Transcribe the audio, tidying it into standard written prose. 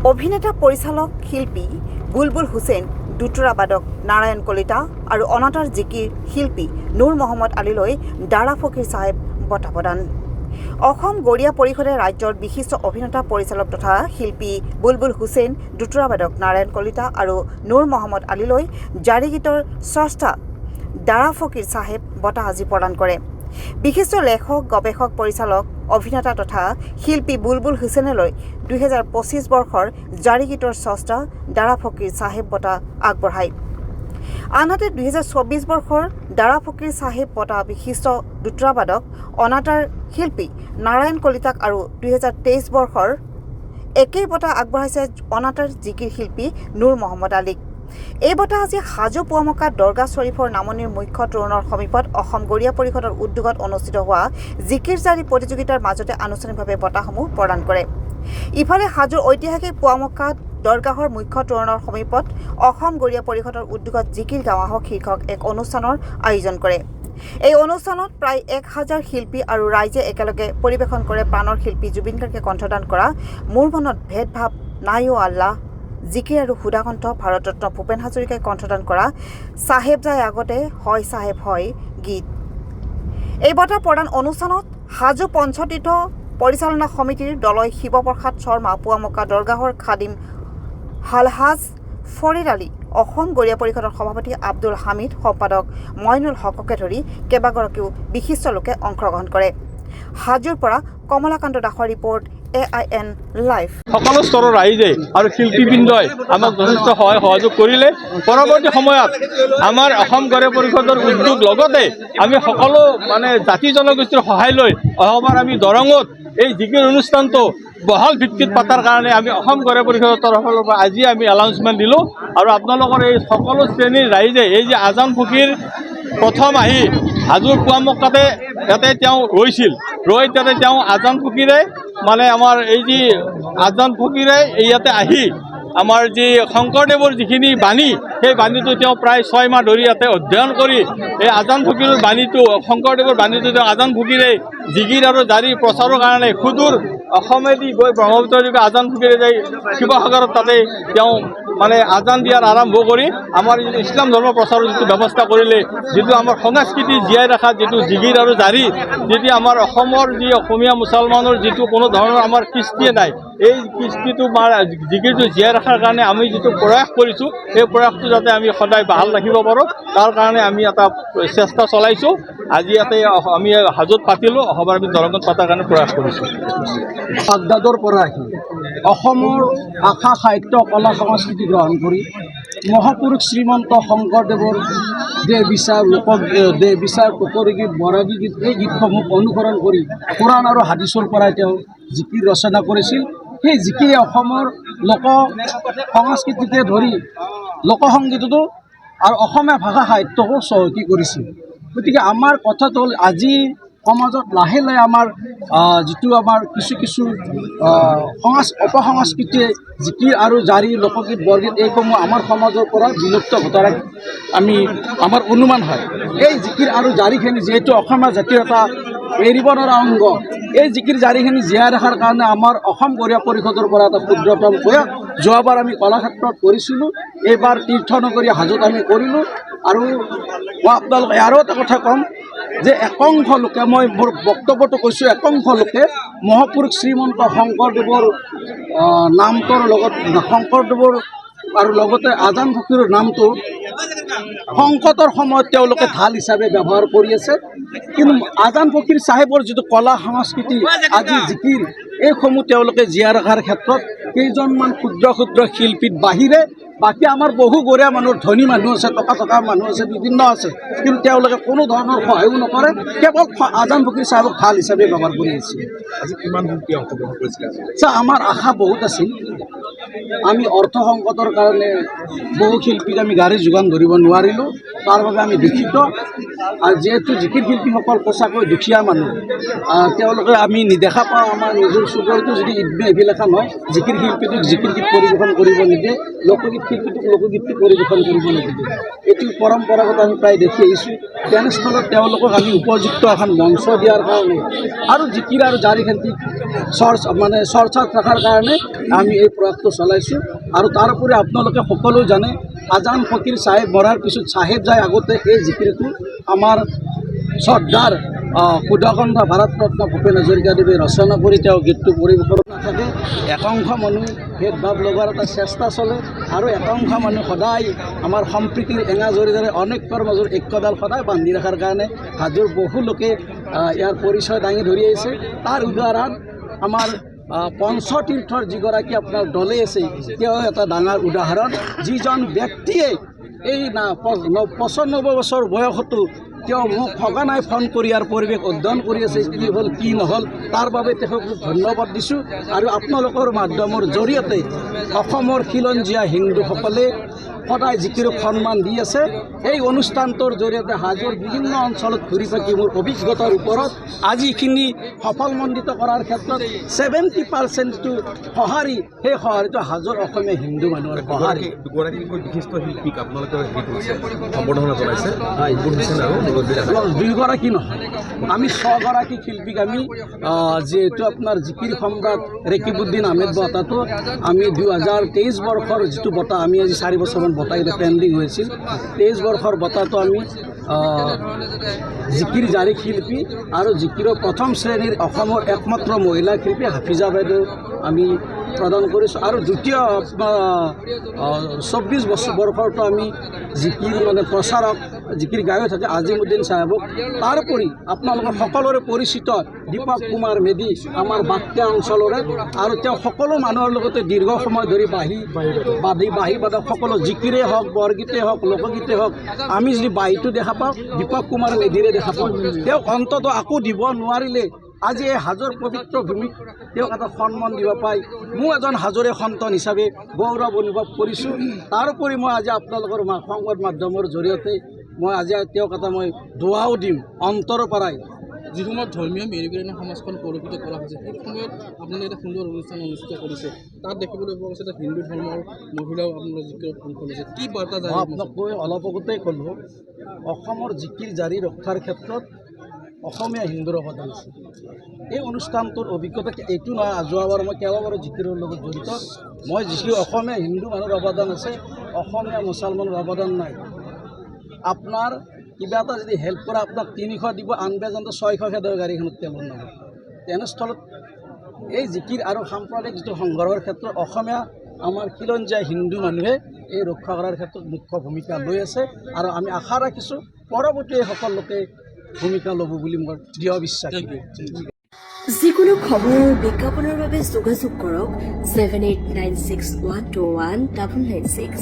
অভিনেতা পৰিচালক শিল্পী বুলবুল হুছেইন, দুতৰা বাদক নাৰায়ণ কলিতা আৰু অনাতাঁৰ জিকিৰ শিল্পী নুৰ মহম্মদ আলীলৈ দাৰা ফকীৰ চাহেব বঁটা প্ৰদান। অসম গৰিয়া পৰিষদে ৰাজ্যৰ বিশিষ্ট অভিনেতা পৰিচালক তথা শিল্পী বুলবুল হুছেইন, দুতৰা বাদক নাৰায়ণ কলিতা আৰু নুৰ মহম্মদ আলীলৈ জাৰি গীতৰ স্ৰষ্টা দাৰা ফকীৰ চাহেব বঁটা আজি প্ৰদান কৰে। বিশিষ্ট লেখক, গৱেষক, পৰিচালক, অভিনেতা তথা শিল্পী বুলবুল হুছেইনলৈ 2025 বৰ্ষৰ জাৰি গীতৰ স্ৰষ্টা দাৰা ফকীৰ চাহেব বঁটা আগবঢ়ায়। আনহাতে 2024 বৰ্ষৰ দাৰা ফকীৰ চাহেব বঁটা বিশিষ্ট দুতৰা বাদক অনাতাঁৰ শিল্পী নাৰায়ণ কলিতাক আৰু 2023 বৰ্ষৰ একেই বঁটা আগবঢ়াইছে অনাতাঁৰ জিকিৰ শিল্পী নুৰ মহম্মদ আলীক। এই বঁটা আজি হাজো পুৱামক্কা দৰগাহ শ্বৰীফৰ নামনিৰ মুখ্য তোৰণৰ সমীপত অসম গৰিয়া পৰিষদৰ উদ্যোগত অনুষ্ঠিত হোৱা জিকিৰ জাৰি প্ৰতিযোগিতাৰ মাজতে আনুষ্ঠানিকভাৱে বঁটাসমূহ প্ৰদান কৰে। ইফালে হাজোৰ ঐতিহাসিক পুৱামক্কা দৰগাহৰ মুখ্য তোৰণৰ সমীপত অসম গৰিয়া পৰিষদৰ উদ্যোগত জিকিৰ গাঁৱা হওক শীৰ্ষক এক অনুষ্ঠানৰ আয়োজন কৰে। এই অনুষ্ঠানত প্ৰায় 1000 শিল্পী আৰু ৰাইজে একেলগে পৰিৱেশন কৰে প্ৰাণৰ শিল্পী জুবিন গাৰ্গে কণ্ঠদান কৰা মোৰ মনত ভেদভাৱ নাই অ' আল্লাহ, জিকিৰ আৰু সুধাকণ্ঠ ভাৰতৰত্ন ভূপেন হাজৰিকাই কণ্ঠদান কৰা চাহেব যায় আগতে হয় চাহেব হয় গীত। এই বঁটা প্ৰদান অনুষ্ঠানত হাজো পঞ্চতীৰ্থ পৰিচালনা সমিতিৰ দলয় শিৱপ্ৰসাদ শৰ্মা, পুৱামক্কা দৰগাহৰ খাদিম হালহাজ ফৰিদ আলী, অসম গৰিয়া পৰিষদৰ সভাপতি আব্দুল হামিদ, সম্পাদক মইনুল হককে ধৰি কেইবাগৰাকীও বিশিষ্ট লোকে অংশগ্ৰহণ কৰে। হাজোৰ পৰা কমলাকান্ত দাসৰ ৰিপৰ্ট, AIN লাইভ। সকলো স্তৰৰ ৰাইজে আৰু শিল্পীবৃন্দই আমাক যথেষ্ট সহায় সহযোগ কৰিলে। পৰৱৰ্তী সময়ত আমাৰ অসম গৰিয়া পৰিষদৰ উদ্যোগ লগতে আমি সকলো জাতি জনগোষ্ঠীৰ সহায় লৈ অহবাৰ আমি দৰঙত এই জিকিৰ অনুষ্ঠানটো বহল ভিত্তিত পতাৰ কাৰণে আমি অসম গৰিয়া পৰিষদৰ তৰফৰ পৰা আজি আমি এনাউন্সমেণ্ট দিলোঁ। আৰু আপোনালোকৰ এই সকলো শ্ৰেণীৰ ৰাইজে এই যে আজান ফকীৰ প্ৰথম আহি হাজোৰ পুৱামক্কাতে ইয়াতে তেওঁ ৰৈছিল, তাতে তেওঁ আজান ফকীৰে আমাৰ এই যি আজান ফকীৰে ইয়াতে আহি আমাৰ যি শংকৰদেৱৰ যিখিনি বাণী, সেই বাণীটো তেওঁ প্ৰায় 6 মাহ ধৰি ইয়াতে অধ্যয়ন কৰি এই আজান ফকীৰৰ বাণীটো, শংকৰদেৱৰ বাণীটো তেওঁ আজান ফকীৰে জিকিৰ আৰু জাৰি প্ৰচাৰৰ কাৰণে সুদূৰ অসমেদি গৈ ব্ৰহ্মপুত্ৰলৈকে আজান ফকীৰে যাই শিৱসাগৰত তাতে তেওঁ আজান দিয়াৰ আৰম্ভ কৰি আমাৰ যিটো ইছলাম ধৰ্ম প্ৰচাৰৰ যিটো ব্যৱস্থা কৰিলে, যিটো আমাৰ সংস্কৃতি জীয়াই ৰখাত যিটো জিকিৰ আৰু জাৰি, যেতিয়া আমাৰ অসমৰ যি অসমীয়া মুছলমানৰ যিটো কোনো ধৰণৰ আমাৰ কৃষ্টিয়ে নাই, এই কৃষ্টিটো জিকিৰটো জীয়াই ৰখাৰ কাৰণে আমি যিটো প্ৰয়াস কৰিছোঁ, সেই প্ৰয়াসটো যাতে আমি সদায় বাহাল ৰাখিব পাৰোঁ, তাৰ কাৰণে আমি এটা চেষ্টা চলাইছোঁ। আজি ইয়াতে আমি হাজোত পাতিলোঁ, অহবাৰ আমি দৰঙত পতাৰ কাৰণে প্ৰয়াস কৰিছোঁ। বাগদাদৰ পৰা আহি অসমৰ ভাষা, সাহিত্য, কলা, সংস্কৃতি গ্ৰহণ কৰি মহাপুৰুষ শ্ৰীমন্ত শংকৰদেৱৰ দেহ বিচাৰ টুকৰি গীত, বৰাগী গীত, এই গীতসমূহ অনুসৰণ কৰি কোৰাণ আৰু হাদিছৰ পৰাই তেওঁ জিকিৰ ৰচনা কৰিছিল। সেই জিকিৰে অসমৰ লোক সংস্কৃতিকে ধৰি লোকসংগীততো আৰু অসমীয়া ভাষা সাহিত্যকো চহকী কৰিছিল। গতিকে আমাৰ কথাটো হ'ল, আজি সমাজত লাহে লাহে আমাৰ যিটো আমাৰ কিছু অপসংস্কৃতিয়ে জিকিৰ আৰু জাৰি, লোকগীত, বৰগীত এইসমূহ আমাৰ সমাজৰ পৰা বিলুপ্ত ঘটাৰ আমাৰ অনুমান হয়। এই জিকিৰ আৰু জাৰিখিনি যিহেতু অসমীয়া জাতিৰ এটা এৰিব নোৱাৰা অংগ, এই জিকিৰ জাৰিখিনি জীয়াই ৰখাৰ কাৰণে আমাৰ অসম গৰিয়া পৰিষদৰ পৰা এটা ক্ষুদ্ৰতম প্ৰয়াস যোৱাবাৰ আমি কলাক্ষেত্ৰত কৰিছিলোঁ, এইবাৰ তীৰ্থনগৰী হাজোত আমি কৰিলোঁ। আৰু মই আপোনালোকে আৰু এটা কথা ক'ম যে একাংশ লোকে, মই মোৰ বক্তব্যটো কৈছোঁ, একাংশ লোকে মহাপুৰুষ শ্ৰীমন্ত শংকৰদেৱৰ নামটোৰ লগত শংকৰদেৱৰ আৰু লগতে আজান ফকীৰৰ নামটো সংকটৰ সময়ত তেওঁলোকে ঢাল হিচাপে ব্যৱহাৰ কৰি আছে। কিন্তু আজান ফকীৰ চাহেবৰ যিটো কলা সংস্কৃতি, আজি জিকিৰ, এইসমূহ তেওঁলোকে জীয়াই ৰখাৰ ক্ষেত্ৰত কেইজনমান ক্ষুদ্ৰ শিল্পীৰ বাহিৰে বাকী আমাৰ বহু গৰিয়া মানুহৰ ধনী মানুহ আছে, টকা মানুহ আছে, বিভিন্ন আছে, কিন্তু তেওঁলোকে কোনো ধৰণৰ সহায়ো নকৰে, কেৱল আজান ফকীৰ চাহেবক ঢাল হিচাপে ব্যৱহাৰ কৰি আছে। আজি কিমান শিল্পী অংশগ্ৰহণ কৰিছিলে? আমাৰ আশা বহুত আছিল। আমি অৰ্থ সংকটৰ কাৰণে বহু শিল্পীক আমি গাড়ী যোগান ধৰিব নোৱাৰিলোঁ, তাৰ বাবে আমি দুখিত। আৰু যিহেতু জিকিৰ শিল্পীসকল সঁচাকৈ দুখীয়া মানুহ, তেওঁলোকে আমি নেদেখা পাওঁ, আমাৰ নিজৰ চুবুৰীটো যদি এইবিলাকা নহয়, জিকিৰ শিল্পীটোক জিকিৰ গীত পৰিৱেশন কৰিব নিদিয়ে, লোকগীত শিল্পীটোক লোকগীতটো পৰিৱেশন কৰিব নিদিয়ে। এইটো পৰম্পৰাগত আমি প্ৰায় দেখি আহিছোঁ। তেনেস্থলত তেওঁলোকক আমি উপযুক্ত এখন মঞ্চ দিয়াৰ কাৰণে আৰু জিকিৰ আৰু জাৰিখিনি চৰ্চাত ৰখাৰ কাৰণে আমি এই প্ৰয়াসটো চলাইছোঁ। আৰু তাৰ উপৰি আপোনালোকে সকলো জানে আজান ফকীৰ চাহেব মৰাৰ পিছত চাহেব যায় আগতে এই জিকিৰটো আমাৰ শ্ৰদ্ধাৰ সুধাকণ্ঠ ভাৰতৰত্ন ভূপেন হাজৰিকাদেৱে ৰচনা কৰি তেওঁ গীতটো পৰিৱেশন নাথাকে। একাংশ মানুহ ভেদভাৱ লগোৱাৰ এটা চেষ্টা চলে আৰু একাংশ মানুহ সদায় আমাৰ সম্প্ৰীতিৰ এঙা জৰিয়তে অনেকৰ মাজৰ ঐক্যডাল সদায় বান্ধি ৰখাৰ কাৰণে হাজোৰ বহু লোকে ইয়াৰ পৰিচয় দাঙি ধৰি আহিছে। তাৰ উদাহৰণ আমাৰ পঞ্চতীৰ্থৰ যিগৰাকী আপোনাৰ দলে আছে তেওঁ এটা ডাঙৰ উদাহৰণ, যিজন ব্যক্তিয়ে এই 95 বছৰ বয়সতো তেওঁ মোক সঘনাই ফোন কৰি ইয়াৰ পৰিৱেশ অধ্যয়ন কৰি আছে, কি হ'ল কি নহ'ল তাৰ বাবে তেওঁক ধন্যবাদ দিছোঁ। আৰু আপোনালোকৰ মাধ্যমৰ জৰিয়তে অসমৰ খিলঞ্জীয়া হিন্দুসকলে সদায় জিকিৰক সন্মান দি আছে। এই অনুষ্ঠানটোৰ জৰিয়তে হাজোৰ বিভিন্ন অঞ্চলত ঘূৰি থাকি মোৰ অভিজ্ঞতাৰ ওপৰত আজি এইখিনি সফলমণ্ডিত কৰাৰ ক্ষেত্ৰত 70%টো সঁহাৰি, সেই সঁহাৰিটো হাজোৰ অসমীয়া হিন্দু মানুহৰ সঁহাৰি। দুগৰাকীকৈ বিশিষ্ট শিল্পীক আপোনালোকে সম্বৰ্ধনা জনাইছে, দুইগৰাকী নহয়, আমি 6গৰাকী শিল্পীক আমি যিহেতু আপোনাৰ জিকিৰ সম্ৰাট ৰেকিবুদ্দিন আহমেদ বঁটাটো আমি 2023 বৰ্ষৰ যিটো বঁটা আমি আজি 4 বছৰমান বঁটা এতিয়া পেণ্ডিং হৈছিল, 23 বৰ্ষৰ বঁটাটো আমি জিকিৰ জাৰি শিল্পী আৰু জিকিৰৰ প্ৰথম শ্ৰেণীৰ অসমৰ একমাত্ৰ মহিলা শিল্পী হাফিজা বাইদেউ আমি প্ৰদান কৰিছোঁ। আৰু দ্বিতীয় 24 বৰ্ষৰটো আমি জিকিৰ মানে প্ৰচাৰক জিকিৰ গায়ক থাকে আজিমুদ্দিন চাহেবক। তাৰোপৰি আপোনালোকৰ সকলোৰে পৰিচিত দীপক কুমাৰ মেধি আমাৰ বাক্যা অঞ্চলৰে, আৰু তেওঁ সকলো মানুহৰ লগতে দীৰ্ঘ সময় ধৰি বাদক সকলো জিকিৰে হওক, বৰগীতে হওক, লোকগীতে হওক, আমি যদি বাঁহীটো দেখা পাওঁ দীপক কুমাৰ মেধিৰে দেখা পাওঁ। তেওঁক অন্ততঃ আকৌ দিব নোৱাৰিলে আজি এই হাজোৰ পবিত্ৰ ভূমিক তেওঁক এটা সন্মান দিব পাই মোৰ এজন হাজোৰে সন্তান হিচাপে গৌৰৱ অনুভৱ কৰিছোঁ। তাৰোপৰি মই আজি আপোনালোকৰ সংবাদ মাধ্যমৰ জৰিয়তে মই আজি তেওঁক এটা মই দোৱাও দিম অন্তৰৰ পৰাই। যি সময়ত ধৰ্মীয় মেৰুকৰণে সমাজখন কলুষিত কৰা হৈছে সেই সময়ত আপোনালোকে এটা সুন্দৰ অনুষ্ঠান অনুষ্ঠিত কৰিছে, তাত দেখিবলৈ পোৱা গৈছে এটা হিন্দু ধৰ্মৰ মহিলাও আপোনালোকৰ জিকিৰত অংশ লৈছে, কি বাৰ্তা যায়? আপোনাক কৈ অলপ আগতেই ক'লোঁ, অসমৰ জিকিৰ জাৰি ৰক্ষাৰ ক্ষেত্ৰত অসমীয়া হিন্দুৰ অৱদান আছে। এই অনুষ্ঠানটোৰ অভিজ্ঞতা এইটো নহয়, যোৱাবাৰ মই কেইবাবাৰো জিকিৰৰ লগত জড়িত, মই যিখিনি অসমীয়া হিন্দু মানুহৰ অৱদান আছে, অসমীয়া মুছলমানৰ অৱদান নাই। আপোনাৰ কিবা এটা যদি হেল্প কৰা আপোনাক 300 দিব, আন বেজনটো 600 খেদৰ গাড়ীখনত তেল নহয়। তেনেস্থলত এই জিকিৰ আৰু সাম্প্ৰদায়িক যিটো সংঘৰ্ষৰ ক্ষেত্ৰত অসমীয়া আমাৰ খিলঞ্জীয়া হিন্দু মানুহে এই ৰক্ষা কৰাৰ ক্ষেত্ৰত মুখ্য ভূমিকা লৈ আছে, আৰু আমি আশা ৰাখিছোঁ পৰৱৰ্তী সকলোকে ভূমিকা ল'ব বুলি মোৰ দৃঢ় বিশ্বাস। যিকোনো খবৰৰ বিজ্ঞাপনৰ বাবে যোগাযোগ কৰক 7896121996।